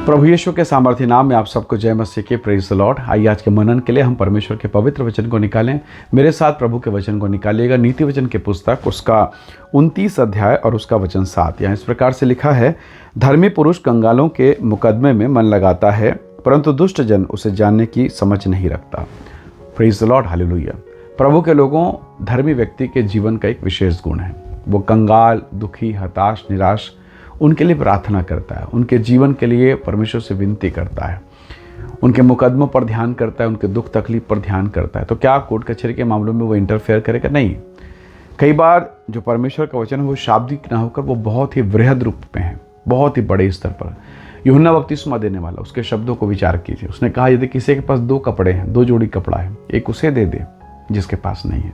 प्रभु यीशु के सामर्थ्य नाम में आप सबको जय मसीह के प्रेज द लॉर्ड। आइए आज के मनन के लिए हम परमेश्वर के पवित्र वचन को निकालें। मेरे साथ प्रभु के वचन को निकालिएगा। नीति वचन के पुस्तक उसका 29 अध्याय और उसका वचन 7। यहाँ इस प्रकार से लिखा है, धर्मी पुरुष कंगालों के मुकदमे में मन लगाता है, परंतु दुष्ट जन उसे जानने की समझ नहीं रखता। Praise the Lord, hallelujah. प्रभु के लोगों, धर्मी व्यक्ति के जीवन का एक विशेष गुण है, वो कंगाल, दुखी, हताश, निराश उनके लिए प्रार्थना करता है, उनके जीवन के लिए परमेश्वर से विनती करता है, उनके मुकदमों पर ध्यान करता है, उनके दुख तकलीफ पर ध्यान करता है। तो क्या कोर्ट कचहरी के मामलों में वो इंटरफेयर करेगा? नहीं। कई बार जो परमेश्वर का वचन है वो शाब्दिक ना होकर वो बहुत ही वृहद रूप में है, बहुत ही बड़े स्तर पर। यूहन्ना बपतिस्मा देने वाला, उसके शब्दों को विचार कीजिए। उसने कहा, यदि किसी के पास 2 कपड़े हैं, 2 जोड़ी कपड़ा है, एक उसे दे दे जिसके पास नहीं है।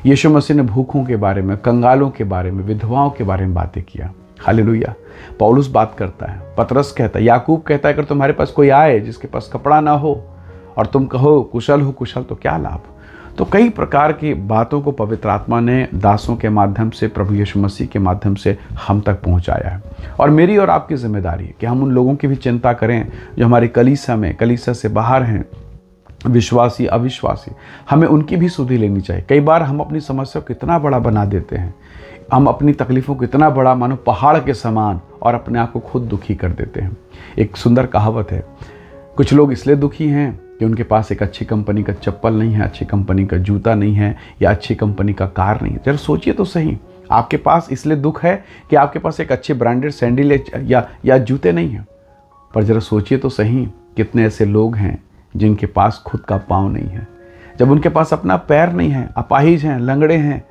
यीशु मसीह ने भूखों के बारे में, कंगालों के बारे में, विधवाओं के बारे में बातें किया। हालेलुया। पौलुस बात करता है, पतरस कहता है, याकूब कहता है, अगर तुम्हारे पास कोई आए जिसके पास कपड़ा ना हो और तुम कहो कुशल हो कुशल, तो क्या लाभ। तो कई प्रकार की बातों को पवित्र आत्मा ने दासों के माध्यम से, प्रभु यीशु मसीह के माध्यम से हम तक पहुंचाया है। और मेरी और आपकी जिम्मेदारी है कि हम उन लोगों की भी चिंता करें जो हमारी कलीसिया से बाहर हैं, विश्वासी अविश्वासी। हमें उनकी भी सुधि लेनी चाहिए। कई बार हम अपनी समस्या को कितना बड़ा बना देते हैं, हम अपनी तकलीफ़ों को इतना बड़ा मानो पहाड़ के समान, और अपने आप को खुद दुखी कर देते हैं। एक सुंदर कहावत है, कुछ लोग इसलिए दुखी हैं कि उनके पास एक अच्छी कंपनी का चप्पल नहीं है, अच्छी कंपनी का जूता नहीं है, या अच्छी कंपनी का कार नहीं है। जरा सोचिए तो सही, आपके पास इसलिए दुख है कि आपके पास एक अच्छे ब्रांडेड सैंडल या जूते नहीं हैं। पर जरा सोचिए तो सही, कितने ऐसे लोग हैं जिनके पास खुद का पाँव नहीं है, जब उनके पास अपना पैर नहीं है, अपाहिज हैं, लंगड़े हैं,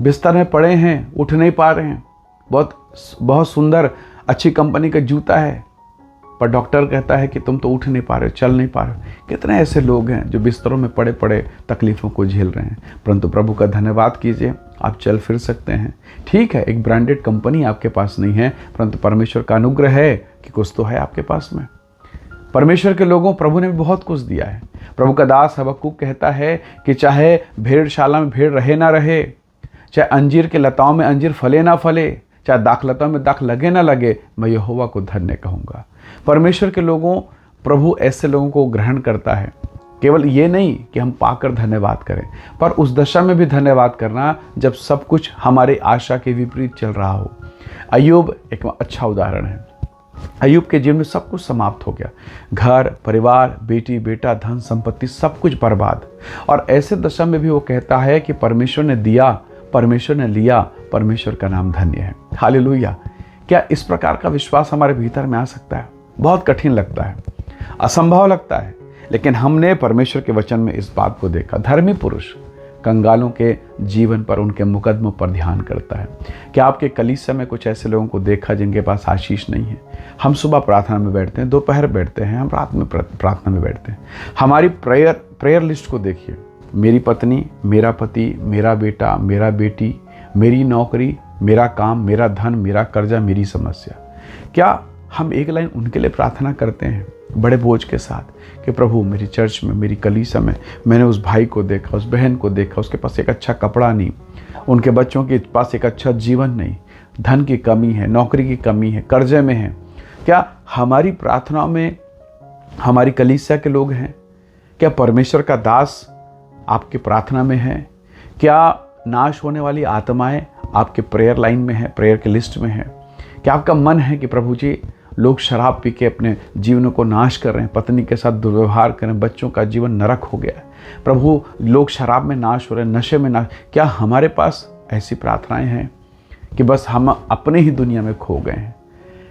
बिस्तर में पड़े हैं, उठ नहीं पा रहे हैं। बहुत सुंदर अच्छी कंपनी का जूता है, पर डॉक्टर कहता है कि तुम तो उठ नहीं पा रहे, चल नहीं पा रहे। कितने ऐसे लोग हैं जो बिस्तरों में पड़े पड़े तकलीफ़ों को झेल रहे हैं। परंतु प्रभु का धन्यवाद कीजिए, आप चल फिर सकते हैं। ठीक है, एक ब्रांडेड कंपनी आपके पास नहीं है, परंतु परमेश्वर का अनुग्रह है कि कुछ तो है आपके पास में। परमेश्वर के लोगों, प्रभु ने भी बहुत कुछ दिया है। प्रभु का दास हबक्कुक कहता है कि चाहे भेड़शाला में भेड़ रहे ना रहे, चाहे अंजीर के लताओं में अंजीर फले ना फले, चाहे दाखलताओं में दाख लगे ना लगे, मैं यहोवा को धन्य कहूँगा। परमेश्वर के लोगों, प्रभु ऐसे लोगों को ग्रहण करता है। केवल ये नहीं कि हम पाकर धन्यवाद करें, पर उस दशा में भी धन्यवाद करना जब सब कुछ हमारे आशा के विपरीत चल रहा हो। अय्यूब एक अच्छा उदाहरण है। अय्यूब के जीवन में सब कुछ समाप्त हो गया, घर, परिवार, बेटी, बेटा, धन संपत्ति, सब कुछ बर्बाद। और ऐसे दशा में भी वो कहता है कि परमेश्वर ने दिया, परमेश्वर ने लिया, परमेश्वर का नाम धन्य है। हालेलुया। क्या इस प्रकार का विश्वास हमारे भीतर में आ सकता है? बहुत कठिन लगता है, असंभव लगता है, लेकिन हमने परमेश्वर के वचन में इस बात को देखा। धर्मी पुरुष कंगालों के जीवन पर, उनके मुकदमों पर ध्यान करता है। क्या आपके कलीसिया में कुछ ऐसे लोगों को देखा जिनके पास आशीष नहीं है? हम सुबह प्रार्थना में बैठते हैं, दोपहर बैठते हैं, हम रात में प्रार्थना में बैठते हैं। हमारी प्रेयर लिस्ट को देखिए। मेरी पत्नी, मेरा पति, मेरा बेटा, मेरा बेटी, मेरी नौकरी, मेरा काम, मेरा धन, मेरा कर्जा, मेरी समस्या। क्या हम एक लाइन उनके लिए प्रार्थना करते हैं बड़े बोझ के साथ कि प्रभु, मेरी चर्च में, मेरी कलीसिया में मैंने उस भाई को देखा, उस बहन को देखा, उसके पास एक अच्छा कपड़ा नहीं, उनके बच्चों के पास एक अच्छा जीवन नहीं, धन की कमी है, नौकरी की कमी है, कर्जे में है। क्या हमारी प्रार्थनाओं में हमारी कलीसिया के लोग हैं? क्या परमेश्वर का दास आपकी प्रार्थना में है? क्या नाश होने वाली आत्माएं आपके प्रेयर लाइन में है, प्रेयर के लिस्ट में है? क्या आपका मन है कि प्रभु जी, लोग शराब पी के अपने जीवनों को नाश कर रहे हैं, पत्नी के साथ दुर्व्यवहार कर रहे हैं, बच्चों का जीवन नरक हो गया है, प्रभु लोग शराब में नाश हो रहे हैं, नशे में नाश। क्या हमारे पास ऐसी प्रार्थनाएं हैं कि बस हम अपने ही दुनिया में खो गए हैं?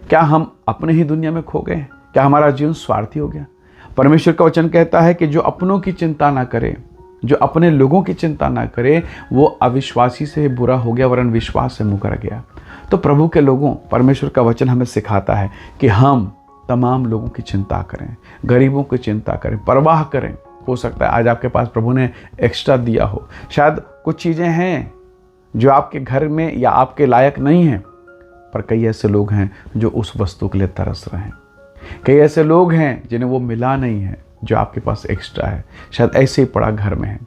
क्या हम अपने ही दुनिया में खो गए हैं? क्या हमारा जीवन स्वार्थी हो गया? परमेश्वर का वचन कहता है कि जो अपनों की चिंता ना करे, जो अपने लोगों की चिंता ना करे, वो अविश्वासी से बुरा हो गया, वरन विश्वास से मुकर गया। तो प्रभु के लोगों, परमेश्वर का वचन हमें सिखाता है कि हम तमाम लोगों की चिंता करें, गरीबों की चिंता करें, परवाह करें। हो सकता है आज आपके पास प्रभु ने एक्स्ट्रा दिया हो, शायद कुछ चीज़ें हैं जो आपके घर में या आपके लायक नहीं हैं, पर कई ऐसे लोग हैं जो उस वस्तु के लिए तरस रहे हैं। कई ऐसे लोग हैं जिन्हें वो मिला नहीं है जो आपके पास एक्स्ट्रा है, शायद ऐसे ही पड़ा घर में है।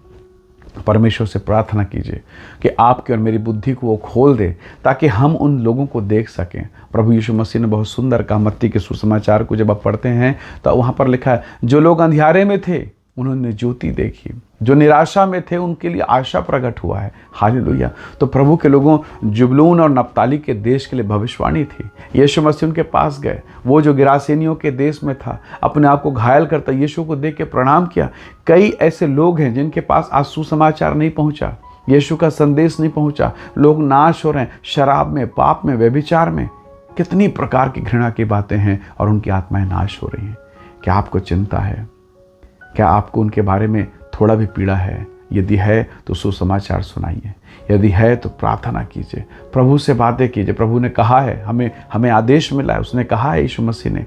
परमेश्वर से प्रार्थना कीजिए कि आपकी और मेरी बुद्धि को वो खोल दे ताकि हम उन लोगों को देख सकें। प्रभु यीशु मसीह ने बहुत सुंदर कहा, मत्ती के सुसमाचार को जब आप पढ़ते हैं तो वहाँ पर लिखा है, जो लोग अंधियारे में थे उन्होंने ज्योति देखी, जो निराशा में थे उनके लिए आशा प्रकट हुआ है। हालेलुया। तो प्रभु के लोगों, जुबलून और नप्ताली के देश के लिए भविष्यवाणी थी। यीशु मसीह उनके पास गए, वो जो गिरासेनियों के देश में था, अपने आप को घायल करता यीशु को देख के प्रणाम किया। कई ऐसे लोग हैं जिनके पास आज सुसमाचार नहीं पहुंचा, यीशु का संदेश नहीं पहुंचा। लोग नाश हो रहे हैं शराब में, पाप में, व्यभिचार में, कितनी प्रकार की घृणा की बातें हैं और उनकी आत्माएं नाश हो रही हैं। क्या आपको चिंता है? क्या आपको उनके बारे में थोड़ा भी पीड़ा है? यदि है तो सुसमाचार सुनाइए, यदि है तो प्रार्थना कीजिए, प्रभु से बातें कीजिए। प्रभु ने कहा है, हमें आदेश मिला है, उसने कहा है यीशु मसीह ने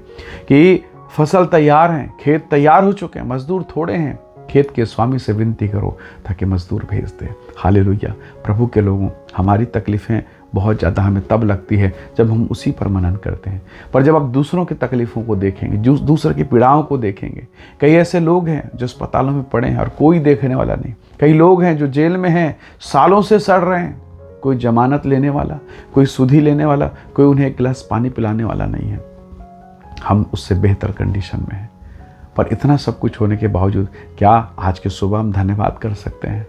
कि फसल तैयार हैं, खेत तैयार हो चुके हैं, मजदूर थोड़े हैं। खेत के स्वामी से विनती करो ताकि मजदूर भेज दे। हालेलुया। प्रभु के लोगों, हमारी तकलीफ़ें बहुत ज़्यादा हमें तब लगती है जब हम उसी पर मनन करते हैं, पर जब आप दूसरों की तकलीफ़ों को देखेंगे, दूसरों की पीड़ाओं को देखेंगे, कई ऐसे लोग हैं जो अस्पतालों में पड़े हैं और कोई देखने वाला नहीं, कई लोग हैं जो जेल में हैं, सालों से सड़ रहे हैं, कोई जमानत लेने वाला, कोई सुधि लेने वाला, कोई उन्हें एक गिलास पानी पिलाने वाला नहीं है। हम उससे बेहतर कंडीशन में हैं, पर इतना सब कुछ होने के बावजूद क्या आज के सुबह हम धन्यवाद कर सकते हैं?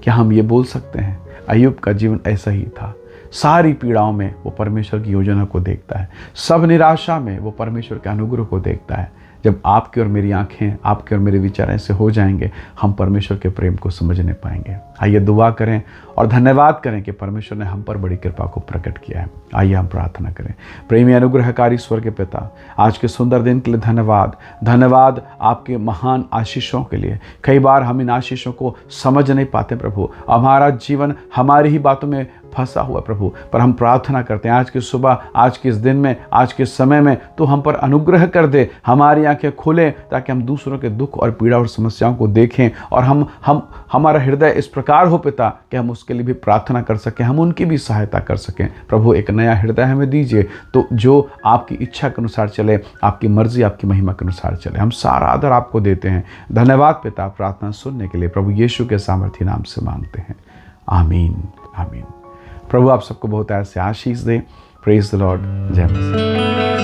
क्या हम ये बोल सकते हैं, अय्यूब का जीवन ऐसा ही था, सारी पीड़ाओं में वो परमेश्वर की योजना को देखता है, सब निराशा में वो परमेश्वर के अनुग्रह को देखता है। जब आपकी और मेरी आंखें, आपके और मेरे विचार ऐसे हो जाएंगे, हम परमेश्वर के प्रेम को समझने पाएंगे। आइए दुआ करें और धन्यवाद करें कि परमेश्वर ने हम पर बड़ी कृपा को प्रकट किया है। आइए हम प्रार्थना करें। प्रेमी अनुग्रहकारी स्वर्ग के पिता, आज के सुंदर दिन के लिए धन्यवाद। धन्यवाद आपके महान आशीषों के लिए। कई बार हम इन आशीषों को समझ नहीं पाते प्रभु, हमारा जीवन हमारी ही बातों में फंसा हुआ प्रभु, पर हम प्रार्थना करते हैं आज की सुबह, आज के इस दिन में, आज के समय में तो हम पर अनुग्रह कर दे, हमारी आंखें खुले ताकि हम दूसरों के दुख और पीड़ा और समस्याओं को देखें और हमारा हृदय इस प्रकार हो पिता कि हम उसके लिए भी प्रार्थना कर सकें, हम उनकी भी सहायता कर सकें। प्रभु एक नया हृदय हमें दीजिए तो जो आपकी इच्छा के अनुसार चले, आपकी मर्जी, आपकी महिमा के अनुसार चले। हम सारा आदर आपको देते हैं। धन्यवाद पिता, प्रार्थना सुनने के लिए प्रभु यीशु के सामर्थी नाम से मांगते हैं, आमीन आमीन। प्रभु आप सबको बहुत ऐसे आशीष दे। Praise the Lord. जय मसीह।